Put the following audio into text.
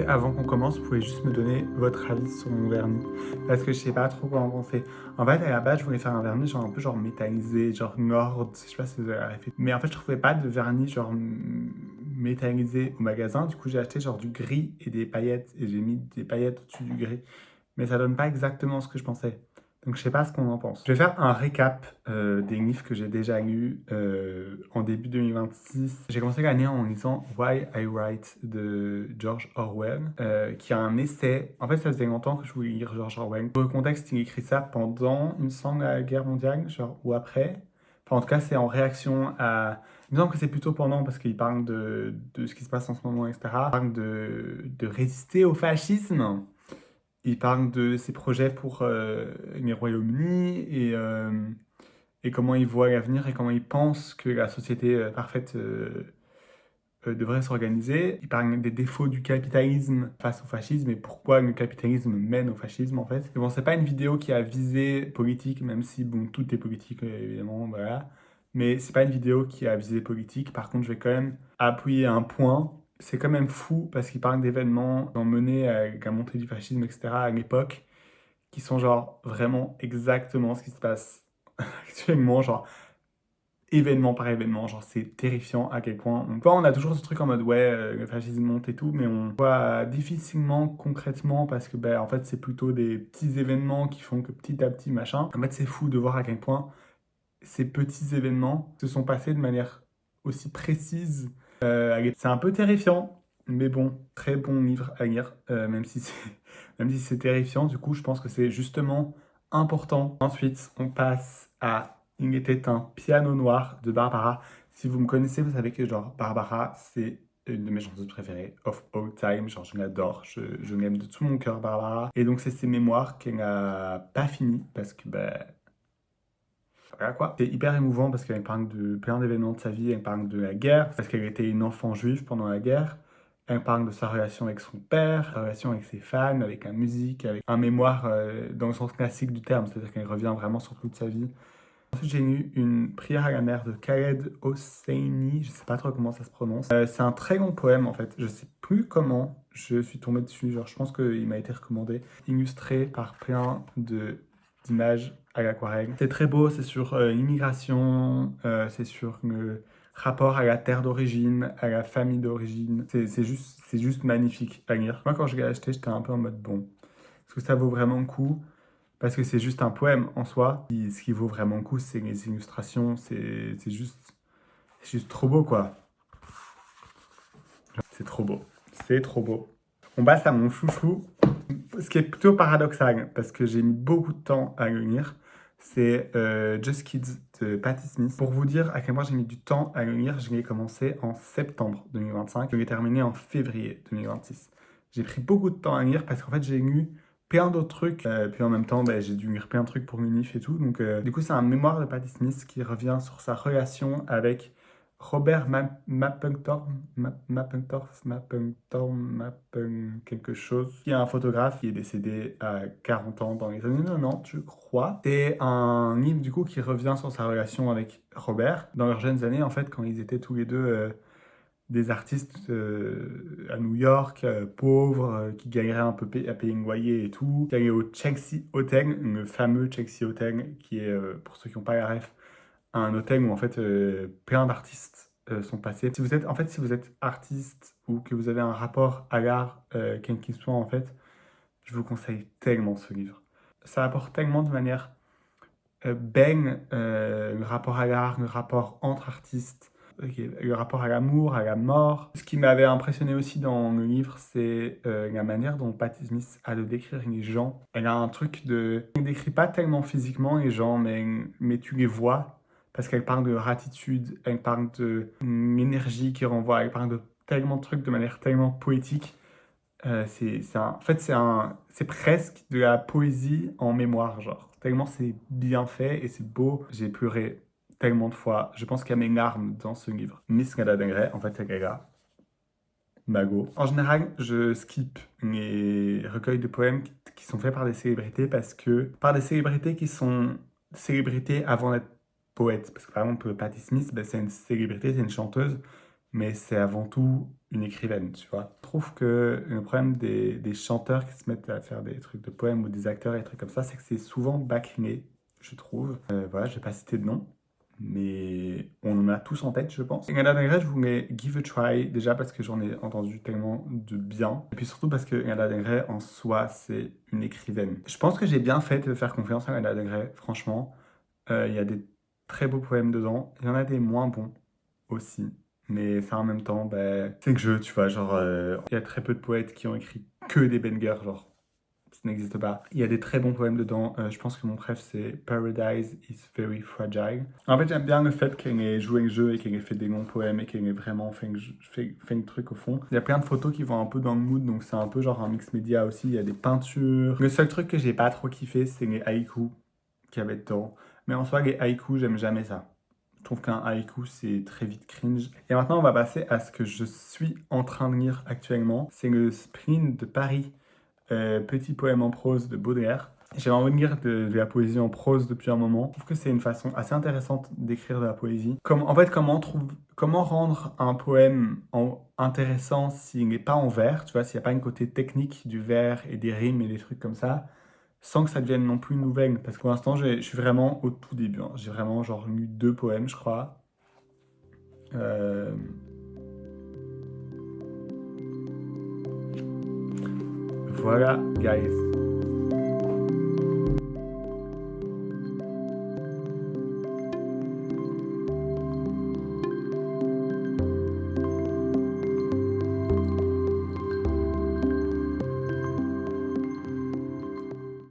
que avant qu'on commence, vous pouvez juste me donner votre avis sur mon vernis. Parce que je sais pas trop quoi en penser. En fait, à la base, je voulais faire un vernis genre un peu genre métallisé, genre Nord, je sais pas si vous avez fait. Mais en fait, je trouvais pas de vernis genre métallisé au magasin. Du coup, j'ai acheté genre du gris et des paillettes. Et j'ai mis des paillettes au-dessus du gris. Mais ça donne pas exactement ce que je pensais. Donc je sais pas ce qu'on en pense. Je vais faire un récap des livres que j'ai déjà lus en début 2026. J'ai commencé l'année en lisant Why I Write de George Orwell, qui a un essai. En fait, ça faisait longtemps que je voulais lire George Orwell. Pour le contexte, il écrit ça pendant, il me semble, la guerre mondiale, genre, ou après. Enfin, en tout cas, c'est en réaction à... Il me semble que c'est plutôt pendant, parce qu'il parle de ce qui se passe en ce moment, etc. Il parle de résister au fascisme. Il parle de ses projets pour les Royaumes-Unis et comment il voit l'avenir et comment il pense que la société parfaite devrait s'organiser. Il parle des défauts du capitalisme face au fascisme et pourquoi le capitalisme mène au fascisme en fait. Et bon, c'est pas une vidéo qui a visé politique, même si bon, tout est politique évidemment, voilà. Mais c'est pas une vidéo qui a visé politique. Par contre, je vais quand même appuyer un point. C'est quand même fou parce qu'il parle d'événements qui ont mené à la montée du fascisme, etc. à l'époque qui sont genre vraiment exactement ce qui se passe actuellement, genre événement par événement, genre c'est terrifiant à quel point on a toujours ce truc en mode ouais le fascisme monte et tout, mais on voit difficilement concrètement parce que ben en fait c'est plutôt des petits événements qui font que petit à petit machin. En fait c'est fou de voir à quel point ces petits événements se sont passés de manière aussi précise. C'est un peu terrifiant, mais bon, très bon livre à lire, même si c'est terrifiant. Du coup, je pense que c'est justement important. Ensuite, on passe à Il était un piano noir de Barbara. Si vous me connaissez, vous savez que genre Barbara, c'est une de mes chanteuses préférées of all time. Genre, je l'adore, je l'aime de tout mon cœur, Barbara. Et donc, c'est ses mémoires qu'elle n'a pas fini parce que ben, voilà quoi. C'est hyper émouvant parce qu'elle parle de plein d'événements de sa vie. Elle parle de la guerre, parce qu'elle était une enfant juive pendant la guerre. Elle parle de sa relation avec son père, sa relation avec ses fans, avec la musique, avec un mémoire dans le sens classique du terme, c'est-à-dire qu'elle revient vraiment sur toute sa vie. Ensuite, j'ai lu une prière à la mer de Khaled Hosseini, je sais pas trop comment ça se prononce. C'est un très long poème en fait, je sais plus comment je suis tombé dessus, genre je pense qu'il m'a été recommandé, illustré par plein d'images à l'aquarelle. C'est très beau, c'est sur l'immigration, c'est sur le rapport à la terre d'origine, à la famille d'origine. C'est juste magnifique à lire. Moi, quand je l'ai acheté, j'étais un peu en mode bon, est-ce que ça vaut vraiment le coup? Parce que c'est juste un poème en soi. Ce qui vaut vraiment le coup, c'est les illustrations. C'est juste trop beau, quoi. C'est trop beau. C'est trop beau. On passe à mon chouchou. Ce qui est plutôt paradoxal, parce que j'ai mis beaucoup de temps à le lire. C'est Just Kids de Patti Smith. Pour vous dire à quel point j'ai mis du temps à le lire, je l'ai commencé en septembre 2025. Je l'ai terminé en février 2026. J'ai pris beaucoup de temps à lire parce qu'en fait, j'ai lu plein d'autres trucs. Puis en même temps, ben, j'ai dû lire plein de trucs pour l'UNIF et tout. Donc, du coup, c'est un mémoire de Patti Smith qui revient sur sa relation avec Robert Mapplethorpe, quelque chose, qui est un photographe qui est décédé à 40 ans dans les années 90, je crois. C'est un livre du coup qui revient sur sa relation avec Robert dans leurs jeunes années, en fait, quand ils étaient tous les deux des artistes à New York, pauvres, qui gagneraient un peu à payer un loyer et tout, qui allaient au Chelsea Hotel, le fameux Chelsea Hotel, qui est, pour ceux qui n'ont pas la ref, un hôtel où en fait plein d'artistes sont passés. Si vous êtes artiste ou que vous avez un rapport à l'art, quel qu'il soit en fait, je vous conseille tellement ce livre. Ça apporte tellement de manière baigne le rapport à l'art, le rapport entre artistes, le rapport à l'amour, à la mort. Ce qui m'avait impressionné aussi dans le livre, c'est la manière dont Patti Smith a de décrire les gens. Elle a un truc de... Elle ne décrit pas tellement physiquement les gens, mais tu les vois, parce qu'elle parle de leur attitude, elle parle de l'énergie qu'ils renvoient, elle parle de tellement de trucs de manière tellement poétique. En fait, c'est presque de la poésie en mémoire, genre. Tellement c'est bien fait et c'est beau. J'ai pleuré tellement de fois. Je pense qu'il y a mes larmes dans ce livre. Miss Ngaladengre, en fait, elle est là. Mago. En général, je skip les recueils de poèmes qui sont faits par des célébrités parce que... Par des célébrités qui sont célébrités avant d'être poètes. Parce que par exemple, Patti Smith, ben, c'est une célébrité, c'est une chanteuse, mais c'est avant tout une écrivaine, tu vois. Je trouve que le problème des chanteurs qui se mettent à faire des trucs de poèmes ou des acteurs et des trucs comme ça, c'est que c'est souvent bâclé, je trouve. Voilà, je vais pas citer de nom, mais on en a tous en tête, je pense. Lana Del Rey, je vous mets Give a Try, déjà parce que j'en ai entendu tellement de bien, et puis surtout parce que Lana Del Rey, en soi, c'est une écrivaine. Je pense que j'ai bien fait de faire confiance à Lana Del Rey, franchement. Il y a des très beaux poèmes dedans, il y en a des moins bons aussi. Mais ça en même temps, ben, c'est que tu vois, genre, il y a très peu de poètes qui ont écrit que des bangers, genre, ça n'existe pas. Il y a des très bons poèmes dedans. Je pense que mon préf, c'est Paradise is very fragile. En fait, j'aime bien le fait qu'elle ait joué le jeu et qu'elle ait fait des longs poèmes et qu'elle ait vraiment fait un truc au fond. Il y a plein de photos qui vont un peu dans le mood, donc c'est un peu genre un mix média aussi. Il y a des peintures. Le seul truc que j'ai pas trop kiffé, c'est les haïkus qu'il y avait dedans. Mais en soi, les haïkus, j'aime jamais ça. Je trouve qu'un haïku, c'est très vite cringe. Et maintenant, on va passer à ce que je suis en train de lire actuellement. C'est le Sprint de Paris, petit poème en prose de Baudelaire. J'ai envie de lire de la poésie en prose depuis un moment. Je trouve que c'est une façon assez intéressante d'écrire de la poésie. En fait, comment rendre un poème intéressant s'il n'est pas en vers, tu vois, s'il n'y a pas une côté technique du vers et des rimes et des trucs comme ça, sans que ça devienne non plus une nouvelle. Parce que pour l'instant, je suis vraiment au tout début, hein. J'ai vraiment genre lu 2 poèmes, je crois. Euh, Voilà, guys.